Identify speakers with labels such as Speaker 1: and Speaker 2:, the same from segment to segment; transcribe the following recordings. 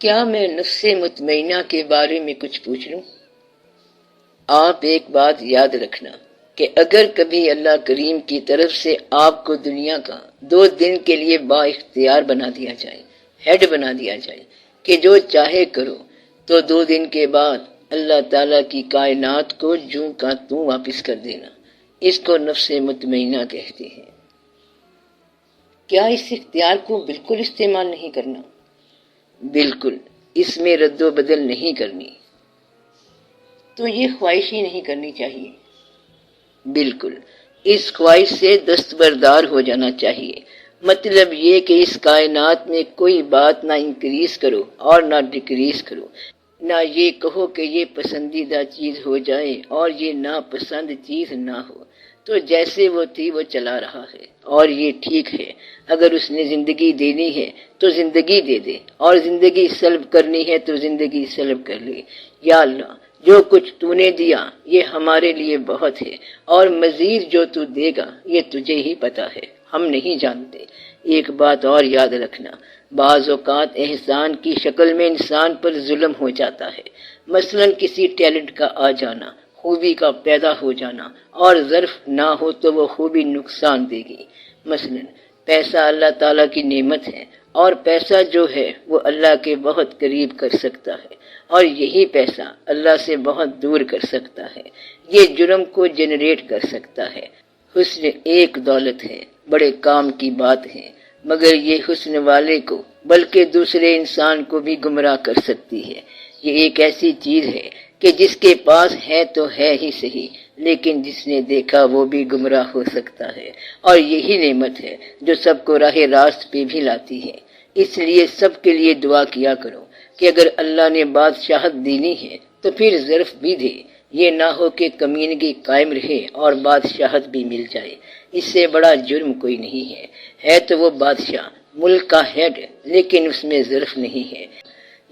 Speaker 1: کیا میں نفس مطمئنہ کے بارے میں کچھ پوچھ لوں؟ آپ ایک بات یاد رکھنا کہ اگر کبھی اللہ کریم کی طرف سے آپ کو دنیا کا 2 دن کے لیے با اختیار بنا دیا جائے، ہیڈ بنا دیا جائے کہ جو چاہے کرو، تو 2 دن کے بعد اللہ تعالیٰ کی کائنات کو جوں کا توں واپس کر دینا، اس کو نفس مطمئنہ کہتے ہیں۔ کیا اس اختیار کو بالکل استعمال نہیں کرنا؟ بالکل، اس میں رد و بدل نہیں کرنی۔ تو یہ خواہش ہی نہیں کرنی چاہیے؟ بالکل، اس خواہش سے دستبردار ہو جانا چاہیے۔ مطلب یہ کہ اس کائنات میں کوئی بات نہ انکریز کرو اور نہ ڈکریز کرو، نہ یہ کہو کہ یہ پسندیدہ چیز ہو جائے اور یہ ناپسند چیز نہ ہو، تو جیسے وہ تھی وہ چلا رہا ہے اور یہ ٹھیک ہے۔ اگر اس نے زندگی دینی ہے تو زندگی دے دے، اور زندگی سلب کرنی ہے تو زندگی سلب کر لے۔ یا اللہ، جو کچھ تو نے دیا یہ ہمارے لیے بہت ہے، اور مزید جو تو دے گا یہ تجھے ہی پتا ہے، ہم نہیں جانتے۔ ایک بات اور یاد رکھنا، بعض اوقات احسان کی شکل میں انسان پر ظلم ہو جاتا ہے، مثلا کسی ٹیلنٹ کا آ جانا، خوبی کا پیدا ہو جانا، اور ظرف نہ ہو تو وہ خوبی نقصان دے گی۔ مثلا پیسہ اللہ تعالیٰ کی نعمت ہے، اور پیسہ جو ہے وہ اللہ کے بہت قریب کر سکتا ہے، اور یہی پیسہ اللہ سے بہت دور کر سکتا ہے۔ یہ جرم کو جنریٹ کر سکتا ہے۔ حسن ایک دولت ہے، بڑے کام کی بات ہے، مگر یہ حسن والے کو بلکہ دوسرے انسان کو بھی گمراہ کر سکتی ہے۔ یہ ایک ایسی چیز ہے کہ جس کے پاس ہے تو ہے ہی صحیح، لیکن جس نے دیکھا وہ بھی گمراہ ہو سکتا ہے، اور یہی نعمت ہے جو سب کو راہ راست پہ بھی لاتی ہے۔ اس لیے سب کے لیے دعا کیا کرو کہ اگر اللہ نے بادشاہت دینی ہے تو پھر ظرف بھی دے، یہ نہ ہو کہ کمینگی قائم رہے اور بادشاہت بھی مل جائے۔ اس سے بڑا جرم کوئی نہیں ہے تو وہ بادشاہ ملک کا ہیڈ، لیکن اس میں ظرف نہیں ہے۔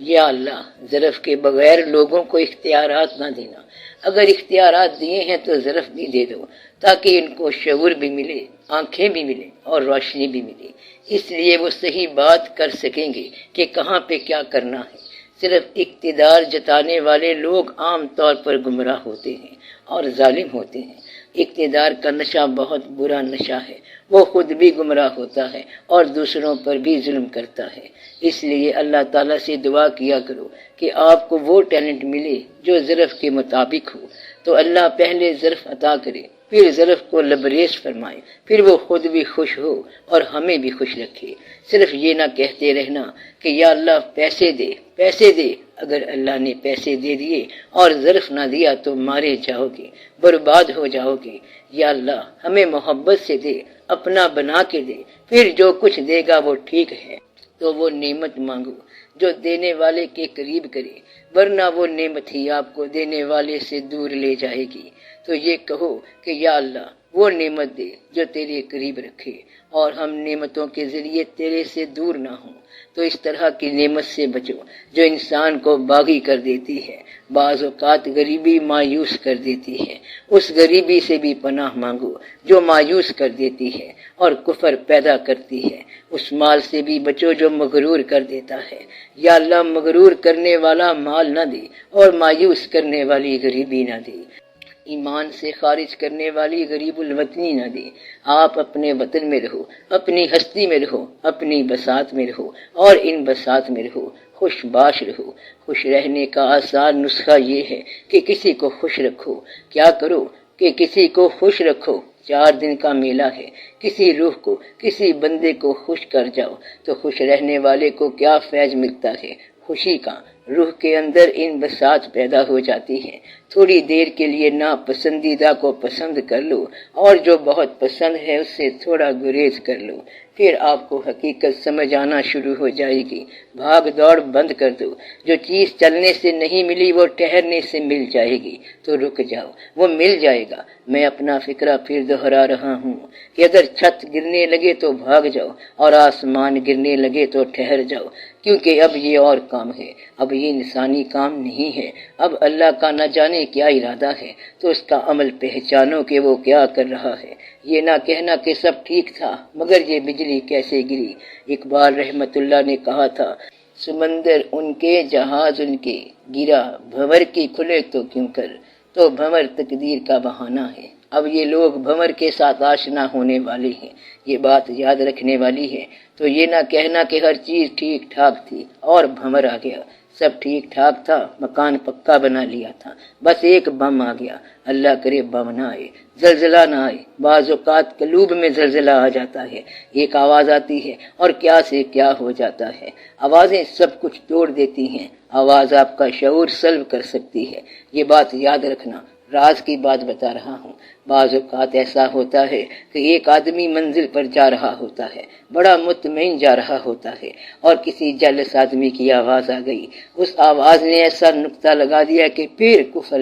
Speaker 1: یا اللہ، ظرف کے بغیر لوگوں کو اختیارات نہ دینا، اگر اختیارات دیے ہیں تو ظرف بھی دے دو، تاکہ ان کو شعور بھی ملے، آنکھیں بھی ملے اور روشنی بھی ملے۔ اس لیے وہ صحیح بات کر سکیں گے کہ کہاں پہ کیا کرنا ہے۔ صرف اقتدار جتانے والے لوگ عام طور پر گمراہ ہوتے ہیں اور ظالم ہوتے ہیں۔ اقتدار کا نشہ بہت برا نشہ ہے، وہ خود بھی گمراہ ہوتا ہے اور دوسروں پر بھی ظلم کرتا ہے۔ اس لیے اللہ تعالیٰ سے دعا کیا کرو کہ آپ کو وہ ٹیلنٹ ملے جو ظرف کے مطابق ہو، تو اللہ پہلے ظرف عطا کرے، پھر ظرف کو لبریز فرمائے، پھر وہ خود بھی خوش ہو اور ہمیں بھی خوش رکھے۔ صرف یہ نہ کہتے رہنا کہ یا اللہ پیسے دے، پیسے دے۔ اگر اللہ نے پیسے دے دیے اور ظرف نہ دیا تو مارے جاؤ گے، برباد ہو جاؤ گے۔ یا اللہ ہمیں محبت سے دے، اپنا بنا کے دے، پھر جو کچھ دے گا وہ ٹھیک ہے تو وہ نعمت مانگو جو دینے والے کے قریب کرے، ورنہ وہ نعمت ہی آپ کو دینے والے سے دور لے جائے گی۔ تو یہ کہو کہ یا اللہ وہ نعمت دے جو تیرے قریب رکھے، اور ہم نعمتوں کے ذریعے تیرے سے دور نہ ہوں۔ تو اس طرح کی نعمت سے بچو جو انسان کو باغی کر دیتی ہے، بعض اوقات غریبی مایوس کر دیتی ہے، اس غریبی سے بھی پناہ مانگو جو مایوس کر دیتی ہے اور کفر پیدا کرتی ہے۔ اس مال سے بھی بچو جو مغرور کر دیتا ہے۔ یا اللہ مغرور کرنے والا مال نہ دے اور مایوس کرنے والی غریبی نہ دے، ایمان سے خارج کرنے والی غریب الوطنی نہ دے۔ آپ اپنے وطن میں رہو، اپنی ہستی میں رہو، اپنی بساط میں رہو، اور ان بساط میں رہو، خوش باش رہو۔ خوش رہنے کا آسان نسخہ یہ ہے کہ کسی کو خوش رکھو۔ کیا کرو کہ کسی کو خوش رکھو۔ 4 دن کا میلہ ہے، کسی روح کو، کسی بندے کو خوش کر جاؤ تو خوش رہنے والے کو کیا فیض ملتا ہے، خوشی کا۔ روح کے اندر ان بساط پیدا ہو جاتی ہے۔ تھوڑی دیر کے لیے ناپسندیدہ کو پسند کر لو، اور جو بہت پسند ہے اس سے تھوڑا گریز کر لو، پھر آپ کو حقیقت سمجھ آنا شروع ہو جائے گی۔ بھاگ دوڑ بند کر دو، جو چیز چلنے سے نہیں ملی وہ ٹہرنے سے مل جائے گی، تو رک جاؤ، وہ مل جائے گا۔ میں اپنا فکرہ پھر دہرا رہا ہوں کہ اگر چھت گرنے لگے تو بھاگ جاؤ، اور آسمان گرنے لگے تو ٹھہر جاؤ، کیونکہ اب یہ اور کام ہے، اب یہ انسانی کام نہیں ہے۔ اب اللہ کا نہ جانے کیا ارادہ ہے، تو اس کا عمل پہچانو کہ وہ کیا کر رہا ہے۔ یہ نہ کہنا کہ سب ٹھیک تھا مگر یہ بجلی کیسے گری۔ اقبال رحمت اللہ نے کہا تھا سمندر ان کے جہاز ان کے گرا بھنور کی کھلے تو کیوں کر، تو بھنور تقدیر کا بہانہ ہے۔ اب یہ لوگ بھنور کے ساتھ آشنا ہونے والے ہیں، یہ بات یاد رکھنے والی ہے۔ تو یہ نہ کہنا کہ ہر چیز ٹھیک ٹھاک تھی اور بھنور آ گیا، سب ٹھیک ٹھاک تھا، مکان پکا بنا لیا تھا، بس ایک بم آ گیا۔ اللہ کرے بم نہ آئے، زلزلہ نہ آئے۔ بعض اوقات قلوب میں زلزلہ آ جاتا ہے، ایک آواز آتی ہے اور کیا سے کیا ہو جاتا ہے۔ آوازیں سب کچھ توڑ دیتی ہیں، آواز آپ کا شعور سلب کر سکتی ہے۔ یہ بات یاد رکھنا، راز کی بات بتا رہا ہوں۔ بعض اوقات ایسا ہوتا ہے کہ ایک آدمی منزل پر جا رہا ہوتا ہے، بڑا مطمئن جا رہا ہوتا ہے، اور کسی جالس آدمی کی آواز آ گئی۔ اس آواز نے ایسا نقطہ لگا دیا کہ پھر کفل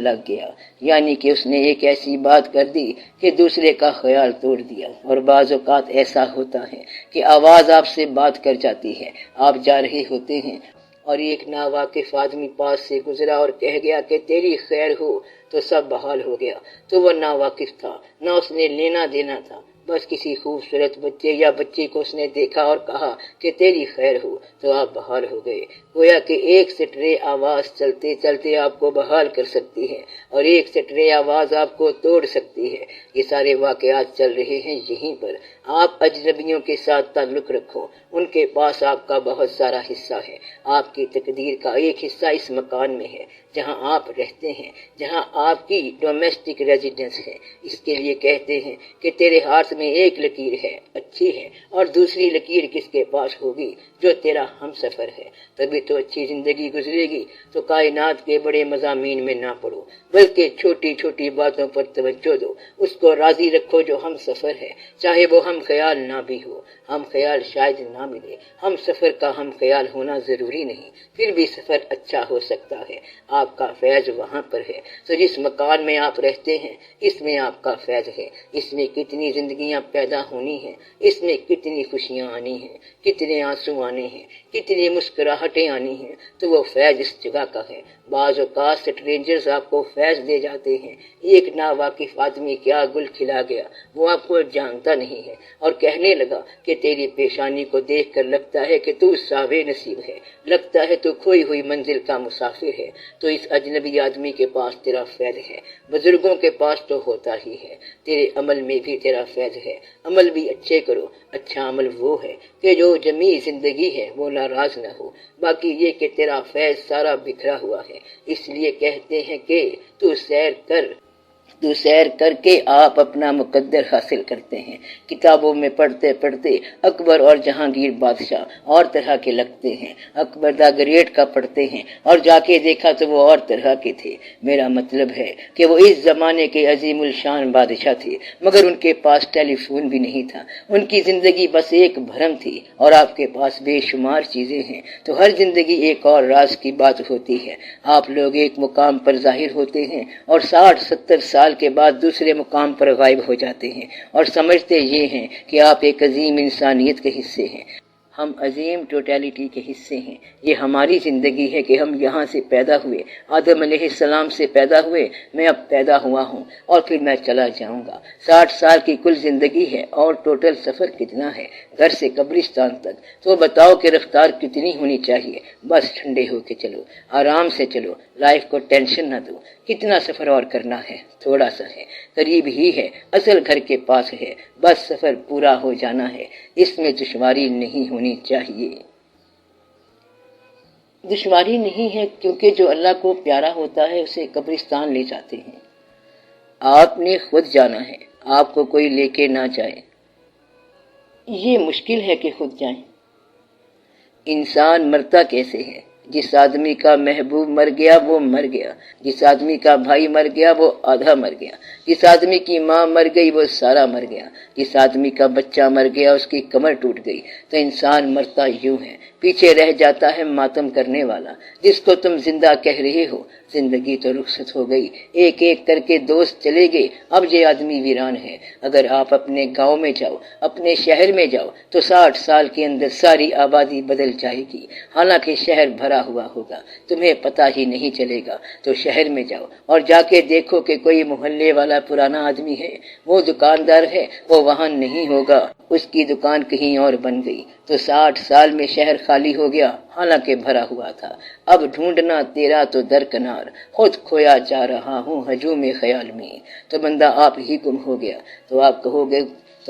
Speaker 1: لگ گیا، یعنی کہ اس نے ایک ایسی بات کر دی کہ دوسرے کا خیال توڑ دیا۔ اور بعض اوقات ایسا ہوتا ہے کہ آواز آپ سے بات کر جاتی ہے، آپ جا رہے ہوتے ہیں اور ایک ناواقف آدمی پاس سے گزرا اور کہہ گیا کہ تیری خیر ہو، تو سب بحال ہو گیا۔ تو وہ ناواقف تھا، نہ اس نے لینا دینا تھا، بس کسی خوبصورت بچے یا بچی کو اس نے دیکھا اور کہا کہ تیری خیر ہو، تو آپ بحال ہو گئے۔ گویا کہ ایک سٹرے آواز چلتے چلتے آپ کو بحال کر سکتی ہے اور ایک سٹرے آواز آپ کو توڑ سکتی ہے۔ یہ سارے واقعات چل رہے ہیں یہیں پر۔ آپ اجنبیوں کے ساتھ تعلق رکھو، ان کے پاس آپ کا بہت سارا حصہ ہے۔ آپ کی تقدیر کا ایک حصہ اس مکان میں ہے جہاں آپ رہتے ہیں، جہاں آپ کی ڈومیسٹک ریزیڈنس ہے۔ اس کے لیے کہتے ہیں کہ تیرے ہاتھ میں ایک لکیر ہے، اچھی ہے، اور دوسری لکیر کس کے پاس ہوگی؟ جو تیرا ہم سفر ہے۔ تبھی تو اچھی زندگی گزرے گی۔ تو کائنات کے بڑے مضامین میں نہ پڑو، بلکہ چھوٹی چھوٹی باتوں پر توجہ دو۔ اس کو راضی رکھو جو ہم سفر ہے، چاہے وہ ہم خیال نہ بھی ہو۔ ہم خیال شاید نہ ملے، ہم سفر کا ہم خیال ہونا ضروری نہیں، پھر بھی سفر اچھا ہو سکتا ہے۔ آپ کا فیض وہاں پر ہے۔ تو جس مکان میں آپ رہتے ہیں، اس میں آپ کا فیض ہے۔ اس میں کتنی زندگیاں پیدا ہونی ہیں، اس میں کتنی خوشیاں آنی ہیں، کتنے آنسو آنے ہیں، کتنی مسکراہٹیں آنی ہیں، تو وہ فیض اس جگہ کا ہے۔ بعض اوقات سٹرینجرز آپ کو فیض دے جاتے ہیں۔ ایک ناواقف آدمی کیا گل کھلا گیا، وہ آپ کو جانتا نہیں ہے اور کہنے لگا کہ تیری پیشانی کو دیکھ کر لگتا ہے کہ تو صاحب نصیب ہے، لگتا ہے تو کھوئی ہوئی منزل کا مسافر ہے۔ تو اس اجنبی آدمی کے پاس تیرا فیض ہے، بزرگوں کے پاس تو ہوتا ہی ہے۔ تیرے عمل میں بھی تیرا فیض ہے، عمل بھی اچھے کرو۔ اچھا عمل وہ ہے کہ جو جمیع زندگی ہے وہ ناراض نہ ہو، باقی یہ کہ تیرا فیض سارا بکھرا ہوا ہے۔ اس لیے کہتے ہیں کہ تو سیر کر کے آپ اپنا مقدر حاصل کرتے ہیں۔ کتابوں میں پڑھتے پڑھتے اکبر اور جہانگیر بادشاہ اور طرح کے لگتے ہیں۔ اکبر دا گریٹ کا پڑھتے ہیں اور جا کے دیکھا تو وہ اور طرح کے تھے۔ میرا مطلب ہے کہ وہ اس زمانے کے عظیم الشان بادشاہ تھے، مگر ان کے پاس ٹیلی فون بھی نہیں تھا۔ ان کی زندگی بس ایک بھرم تھی اور آپ کے پاس بے شمار چیزیں ہیں۔ تو ہر زندگی ایک اور راز کی بات ہوتی ہے۔ آپ لوگ ایک مقام پر ظاہر ہوتے ہیں اور 60-70 سال کے بعد دوسرے مقام پر غائب ہو جاتے ہیں اور سمجھتے یہ ہیں کہ آپ ایک عظیم انسانیت کے حصے ہیں۔ ہم عظیم ٹوٹیلٹی کے حصے ہیں۔ یہ ہماری زندگی ہے کہ ہم یہاں سے پیدا ہوئے، آدم علیہ السلام سے پیدا ہوئے، میں اب پیدا ہوا ہوں اور پھر میں چلا جاؤں گا۔ 60 سال کی کل زندگی ہے اور ٹوٹل سفر کتنا ہے گھر سے قبرستان تک؟ تو بتاؤ کہ رفتار کتنی ہونی چاہیے؟ بس ٹھنڈے ہو کے چلو، آرام سے چلو، لائف کو ٹینشن نہ دو۔ کتنا سفر اور کرنا ہے؟ تھوڑا سا ہے، قریب ہی ہے، اصل گھر کے پاس ہے، بس سفر پورا ہو جانا ہے۔ اس میں دشواری نہیں ہونی چاہیے۔ دشواری نہیں ہے کیونکہ جو اللہ کو پیارا ہوتا ہے اسے قبرستان لے جاتے ہیں۔ آپ نے خود جانا ہے، آپ کو کوئی لے کے نہ جائے۔ یہ مشکل ہے کہ خود جائیں۔ انسان مرتا کیسے ہے؟ جس آدمی کا محبوب مر گیا وہ مر گیا، جس آدمی کا بھائی مر گیا وہ آدھا مر گیا، جس آدمی کی ماں مر گئی وہ سارا مر گیا، جس آدمی کا بچہ مر گیا اس کی کمر ٹوٹ گئی۔ تو انسان مرتا یوں ہے، پیچھے رہ جاتا ہے ماتم کرنے والا، جس کو تم زندہ کہہ رہے ہو۔ زندگی تو رخصت ہو گئی، ایک ایک کر کے دوست چلے گئے، اب یہ آدمی ویران ہے۔ اگر آپ اپنے گاؤں میں جاؤ، اپنے شہر میں جاؤ، تو 60 سال کے اندر ساری آبادی بدل جائے گی، حالانکہ شہر بھرا بھرا ہوا ہوگا، تمہیں پتہ ہی نہیں چلے گا۔ تو شہر میں جاؤ اور جا کے دیکھو کہ کوئی محلے والا پرانا آدمی ہے، وہ دکاندار ہے، وہ وہاں نہیں ہوگا، اس کی دکان کہیں اور بن گئی۔ تو 60 سال میں شہر خالی ہو گیا، حالانکہ بھرا ہوا تھا۔ اب ڈھونڈنا تیرا تو درکنار، خود کھویا جا رہا ہوں ہجوم خیال میں۔ تو بندہ آپ ہی گم ہو گیا، تو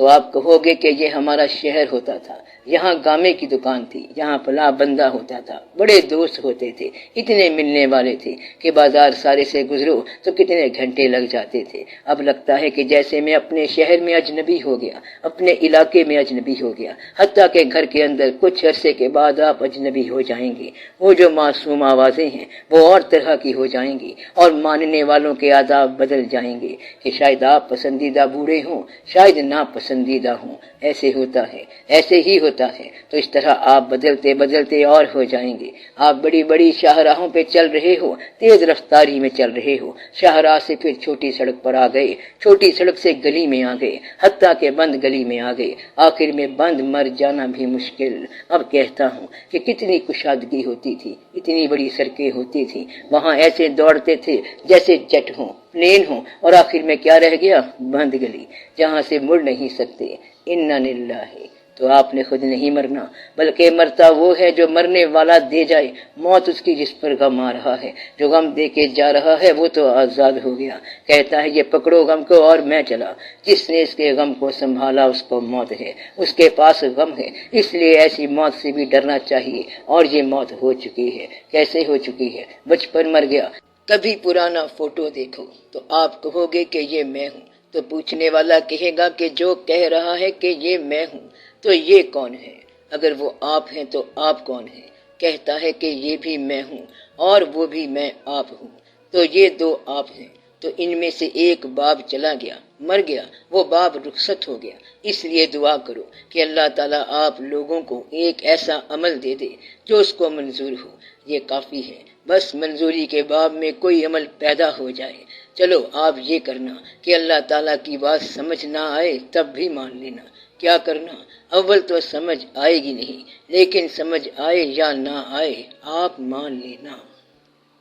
Speaker 1: آپ کہو گے کہ یہ ہمارا شہر ہوتا تھا، یہاں گامے کی دکان تھی، یہاں فلاں بندہ ہوتا تھا، بڑے دوست ہوتے تھے، اتنے ملنے والے تھے کہ بازار سارے سے گزرو تو کتنے گھنٹے لگ جاتے تھے۔ اب لگتا ہے کہ جیسے میں اپنے شہر میں اجنبی ہو گیا، اپنے علاقے میں اجنبی ہو گیا، حتیٰ کہ گھر کے اندر کچھ عرصے کے بعد آپ اجنبی ہو جائیں گے۔ وہ جو معصوم آوازیں ہیں وہ اور طرح کی ہو جائیں گی، اور ماننے والوں کے آداب بدل جائیں گے کہ شاید آپ پسندیدہ بوڑھے ہوں، شاید ناپسندیدہ ہوں۔ ایسے ہوتا ہے، ایسے ہی ہوتا ہے۔ تو اس طرح آپ بدلتے بدلتے اور ہو جائیں گے۔ آپ بڑی بڑی شاہراہوں پہ چل رہے ہو، تیز رفتاری میں چل رہے ہو، شاہراہ سے پھر چھوٹی سڑک پر آ گئے، چھوٹی سڑک سے گلی میں آ گئے، حتیٰ کہ بند گلی میں آ گئے، آخر میں بند مر جانا بھی مشکل۔ اب کہتا ہوں کہ کتنی کشادگی ہوتی تھی، اتنی بڑی سڑکیں ہوتی تھی، وہاں ایسے دوڑتے تھے جیسے جٹ ہوں، پلین ہوں، اور آخر میں کیا رہ گیا؟ بند گلی، جہاں سے مڑ نہیں سکتے۔ انا للہ۔ تو آپ نے خود نہیں مرنا، بلکہ مرتا وہ ہے جو مرنے والا دے جائے۔ موت اس کی جس پر غم آ رہا ہے، جو غم دے کے جا رہا ہے وہ تو آزاد ہو گیا، کہتا ہے یہ پکڑو غم کو اور میں چلا۔ جس نے اس کے غم کو سنبھالا اس کو موت ہے، اس کے پاس غم ہے، اس لیے ایسی موت سے بھی ڈرنا چاہیے۔ اور یہ موت ہو چکی ہے، کیسے ہو چکی ہے؟ بچپن مر گیا۔ کبھی پرانا فوٹو دیکھو تو آپ کہو گے کہ یہ میں ہوں، تو پوچھنے والا کہے گا کہ جو کہہ رہا ہے کہ یہ میں ہوں تو یہ کون ہے؟ اگر وہ آپ ہیں تو آپ کون ہیں؟ کہتا ہے کہ یہ بھی میں ہوں اور وہ بھی میں آپ ہوں، تو یہ دو آپ ہیں۔ تو ان میں سے ایک باب چلا گیا، مر گیا، وہ باب رخصت ہو گیا۔ اس لیے دعا کرو کہ اللہ تعالیٰ آپ لوگوں کو ایک ایسا عمل دے دے جو اس کو منظور ہو۔ یہ کافی ہے، بس منظوری کے باب میں کوئی عمل پیدا ہو جائے۔ چلو آپ یہ کرنا کہ اللہ تعالیٰ کی بات سمجھ نہ آئے تب بھی مان لینا۔ کیا کرنا؟ اول تو سمجھ آئے گی نہیں، لیکن سمجھ آئے یا نہ آئے آپ مان لینا۔